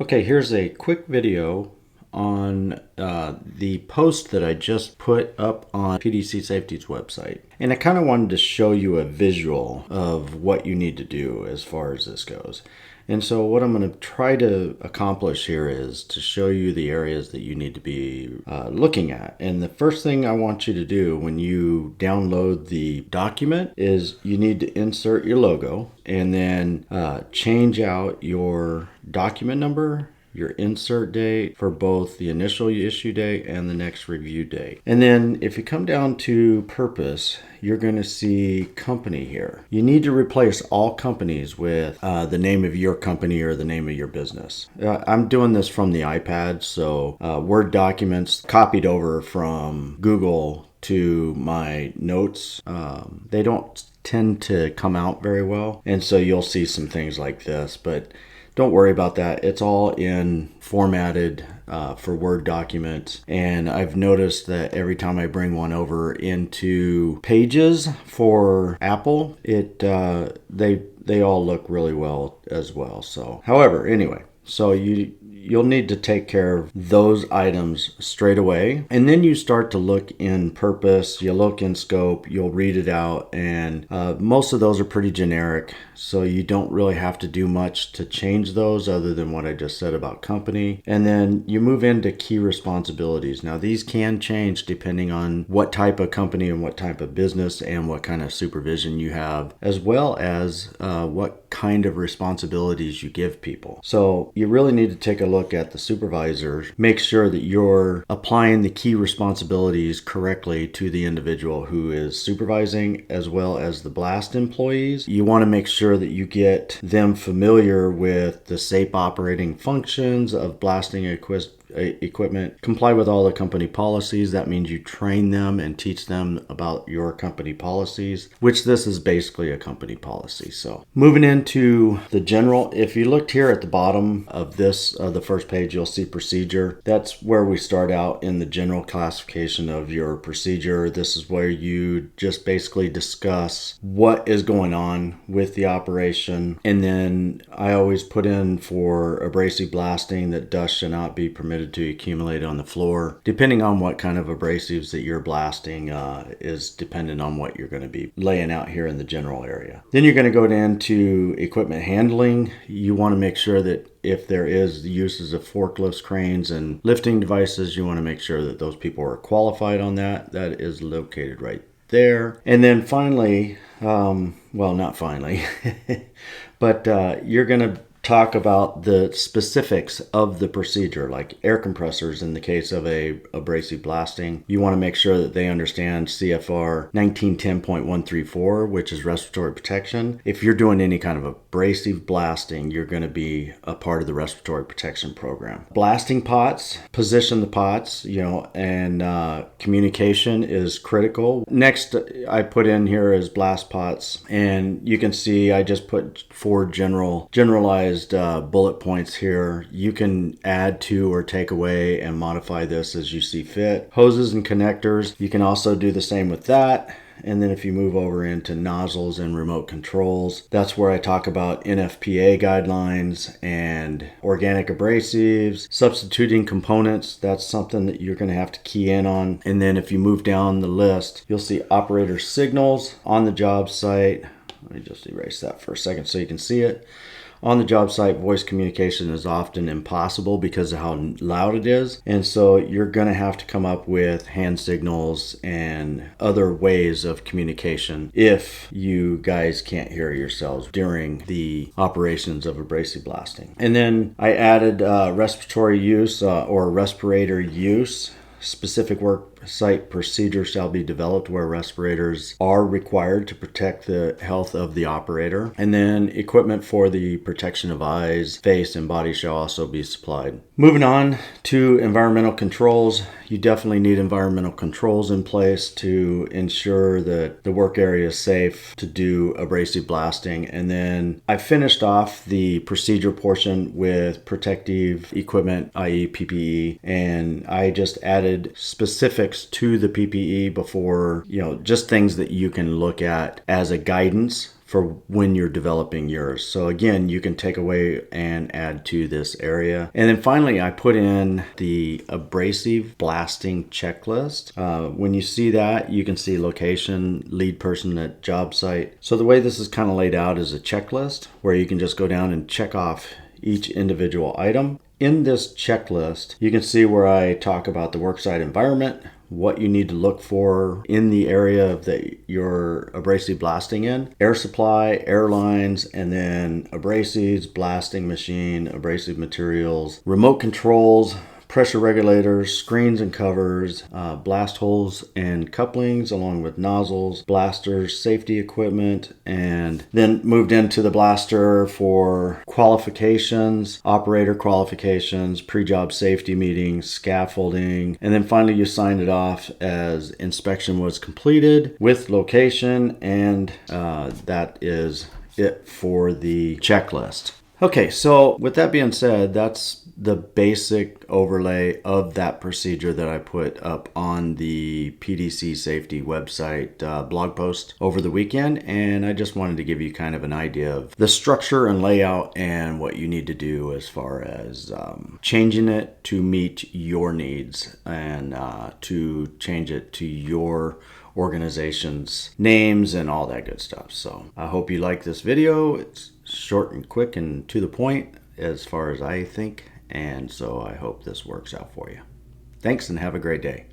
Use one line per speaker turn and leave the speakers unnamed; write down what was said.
Okay, here's a quick video on the post that I just put up on PDC Safety's website. And I kind of wanted to show you a visual of what you need to do as far as this goes. And so what I'm going to try to accomplish here is to show you the areas that you need to be looking at. And the first thing I want you to do when you download the document is you need to insert your logo and then change out your document number, your insert date for both the initial issue date and the next review date. And then if you come down to purpose, you're going to see company here. You need to replace all companies with the name of your company or the name of your business. I'm doing this from the iPad, so Word documents copied over from Google to my notes. They don't tend to come out very well, and so you'll see some things like this, but don't worry about that. It's all in formatted for Word documents. And I've noticed that every time I bring one over into Pages for Apple, they all look really well as well. So, however, anyway, so you'll need to take care of those items straight away. And then you start to look in purpose, you look in scope, you'll read it out, and most of those are pretty generic. So you don't really have to do much to change those other than what I just said about company. And then you move into key responsibilities. Now these can change depending on what type of company and what type of business and what kind of supervision you have, as well as what kind of responsibilities you give people. So you really need to take a look at the supervisor, make sure that you're applying the key responsibilities correctly to the individual who is supervising, as well as the blast employees. You want to make sure that you get them familiar with the safe operating functions of blasting equipment, comply with all the company policies. That means you train them and teach them about your company policies, which this is basically a company policy. So moving into the general, if you looked here at the bottom of this, the first page, you'll see procedure. That's where we start out in the general classification of your procedure. This is where you just basically discuss what is going on with the operation. And then I always put in for abrasive blasting that dust should not be permitted to accumulate on the floor. Depending on what kind of abrasives that you're blasting is dependent on what you're going to be laying out here in the general area. Then you're going to go into equipment handling. You want to make sure that if there is the uses of forklifts, cranes, and lifting devices, you want to make sure that those people are qualified on that. That is located right there. And then finally, well, not finally, but you're going to talk about the specifics of the procedure, like air compressors in the case of a abrasive blasting. You want to make sure that they understand CFR 1910.134, which is respiratory protection. If you're doing any kind of abrasive blasting, you're going to be a part of the respiratory protection program. Blasting pots, position the pots, and communication is critical. Next, I put in here is blast pots, and you can see I just put 4 generalized bullet points here. You can add to or take away and modify this as you see fit. Hoses and connectors, you can also do the same with that. And then if you move over into nozzles and remote controls, that's where I talk about NFPA guidelines and organic abrasives, substituting components. That's something that you're going to have to key in on. And then if you move down the list, you'll see operator signals on the job site. Let me just erase that for a second so you can see it. On the job site, voice communication is often impossible because of how loud it is. And so you're going to have to come up with hand signals and other ways of communication if you guys can't hear yourselves during the operations of abrasive blasting. And then I added respiratory use or respirator use. Specific work site procedures shall be developed where respirators are required to protect the health of the operator. And then equipment for the protection of eyes, face, and body shall also be supplied. Moving on to environmental controls, you definitely need environmental controls in place to ensure that the work area is safe to do abrasive blasting. And then I finished off the procedure portion with protective equipment, i.e. PPE, and I just added specifics to the PPE before, just things that you can look at as a guidance for when you're developing yours. So again, you can take away and add to this area. And then finally, I put in the abrasive blasting checklist. When you see that, you can see location, lead person at job site. So the way this is kind of laid out is a checklist where you can just go down and check off each individual item. In this checklist, you can see where I talk about the worksite environment, what you need to look for in the area that you're abrasive blasting in, air supply, air lines, and then abrasives, blasting machine, abrasive materials, remote controls, pressure regulators, screens and covers, blast holes and couplings, along with nozzles, blasters, safety equipment, and then moved into the blaster for qualifications, operator qualifications, pre-job safety meetings, scaffolding, and then finally you signed it off as inspection was completed with location, and that is it for the checklist. Okay, so with that being said, that's the basic overlay of that procedure that I put up on the PDC safety website blog post over the weekend. And I just wanted to give you kind of an idea of the structure and layout and what you need to do as far as changing it to meet your needs and to change it to your organization's names and all that good stuff. So I hope you like this video. It's short and quick and to the point as far as I think. And so I hope this works out for you. Thanks and have a great day.